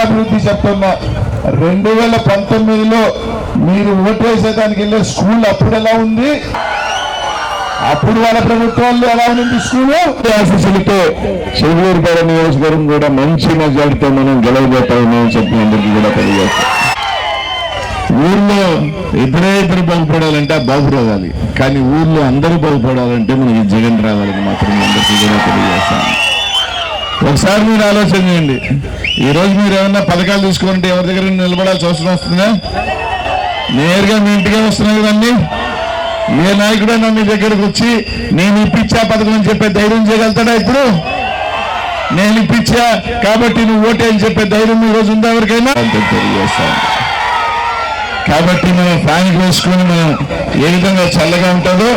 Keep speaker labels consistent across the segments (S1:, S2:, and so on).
S1: అభివృద్ధి చెప్తున్నా 2019లో మీరు ఓటు వేసేదానికి వెళ్ళే స్కూల్ అప్పుడు ఎలా ఉంది, అప్పుడు వాళ్ళ ప్రభుత్వాల్లో ఎలా ఉంది స్కూల్ ఆశీస్సులతో చెవిలూరుపేట నియోజకవర్గం కూడా మంచి మెజార్టీతో మనం గెలవబోతామని చెప్పి అందరికీ కూడా తెలియజేస్తాం. ఊర్లో ఇద్దరు బాగుపడాలంటే బాబు రావాలి, కానీ ఊర్లో అందరూ బాగుపడాలంటే మనకి జగన్ రావాలని మాత్రం అందరికీ కూడా తెలియజేస్తాం. ఒకసారి మీరు ఆలోచన చేయండి. ఈరోజు మీరు ఏమన్నా పథకాలు తీసుకోవాలంటే ఎవరి దగ్గర నిలబడాల్సిన అవసరం వస్తుందా? నేరుగా మీ ఇంటికే వస్తున్నాయి కదండి. ఏ నాయకుడైనా మీ దగ్గరకు వచ్చి నేను ఇప్పించా పథకం అని చెప్పే ధైర్యం చేయగలుగుతాడా? ఇప్పుడు నేను ఇప్పించా కాబట్టి నువ్వు ఓటే అని చెప్పే ధైర్యం ఈ రోజు ఉందా ఎవరికైనా? తెలియజేస్తాను. కాబట్టి మనం ఫ్యాన్కి వేసుకొని మనం ఏ విధంగా చల్లగా ఉంటుందో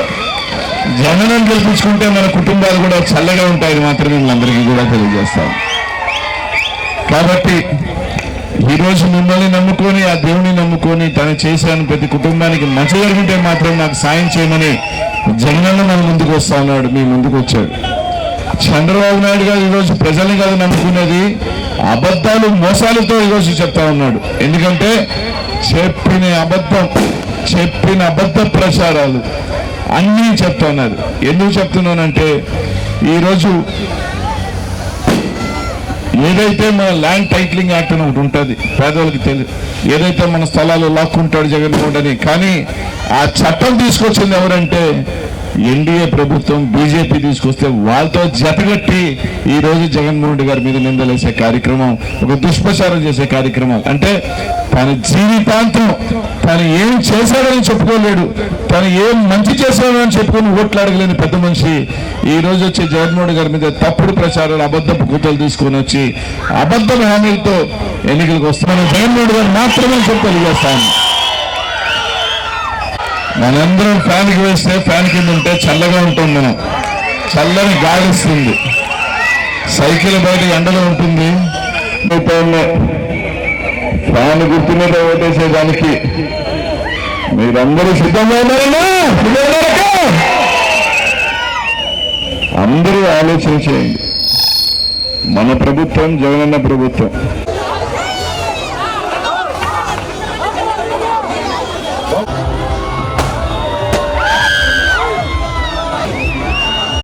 S1: జగన్ గెలిపించుకుంటే మన కుటుంబాలు కూడా చల్లగా ఉంటాయని మాత్రమే అందరికీ కూడా తెలియజేస్తాం. కాబట్టి ఈరోజు మిమ్మల్ని నమ్ముకొని ఆ దేవుని నమ్ముకొని తను చేశాను ప్రతి కుటుంబానికి మంచి జరుగుంటే మాత్రం నాకు సాయం చేయమని జగనన్న మన ముందుకు వస్తా ఉన్నాడు, మీ ముందుకు వచ్చాడు. చంద్రబాబు నాయుడు గారు ఈరోజు ప్రజల్ని కాదు నమ్ముకునేది, అబద్ధాలు మోసాలతో ఈరోజు చెప్తా ఉన్నాడు. ఎందుకంటే చెప్పిన అబద్ధ ప్రచారాలు అన్నీ చెప్తా ఉన్నారు. ఎందుకు చెప్తున్నానంటే ఈరోజు ఏదైతే మన ల్యాండ్ టైటిలింగ్ యాక్ట్ అని ఒకటి ఉంటుంది, పేదవాళ్ళకి తెలియదు. ఏదైతే మన స్థలాలు లాక్కుంటాడు జగన్మోహన్ అని, కానీ ఆ చట్టం తీసుకొచ్చింది ఎవరంటే ఎన్డీఏ ప్రభుత్వం, బీజేపీ తీసుకొస్తే వాళ్ళతో జతగట్టి ఈ రోజు జగన్మోహన్ రెడ్డి గారి మీద నిందలేసే కార్యక్రమం, ఒక దుష్ప్రచారం చేసే కార్యక్రమం. అంటే తన జీవితాంతం తను ఏం చేశాడని చెప్పుకోలేడు, తను ఏం మంచి చేశాడని చెప్పుకొని ఓట్లు అడగలేని పెద్ద మనిషి ఈ రోజు వచ్చి జగన్మోహన్ రెడ్డి గారి మీద తప్పుడు ప్రచారాలు, అబద్ధపు కూతలు తీసుకొని వచ్చి అబద్ధ హామీలతో ఎన్నికలకు వస్తున్నాను. జగన్మోహన్ రెడ్డి గారు మాత్రమే చెప్పి తెలియజేస్తాను. మనందరం ఫ్యాన్కి వేస్తే ఫ్యాన్ కింద ఉంటే చల్లగా ఉంటాం, మనం చల్లని గాలి ఇస్తుంది. సైకిల్ బయట ఎండలో ఉంటుంది. ఫ్యాన్ గుర్తు మీద ఓటేసేదానికి మీరందరూ సిద్ధంగా ఉన్నారన్నా? అందరూ ఆలోచన చేయండి. మన ప్రభుత్వం జగనన్న ప్రభుత్వం.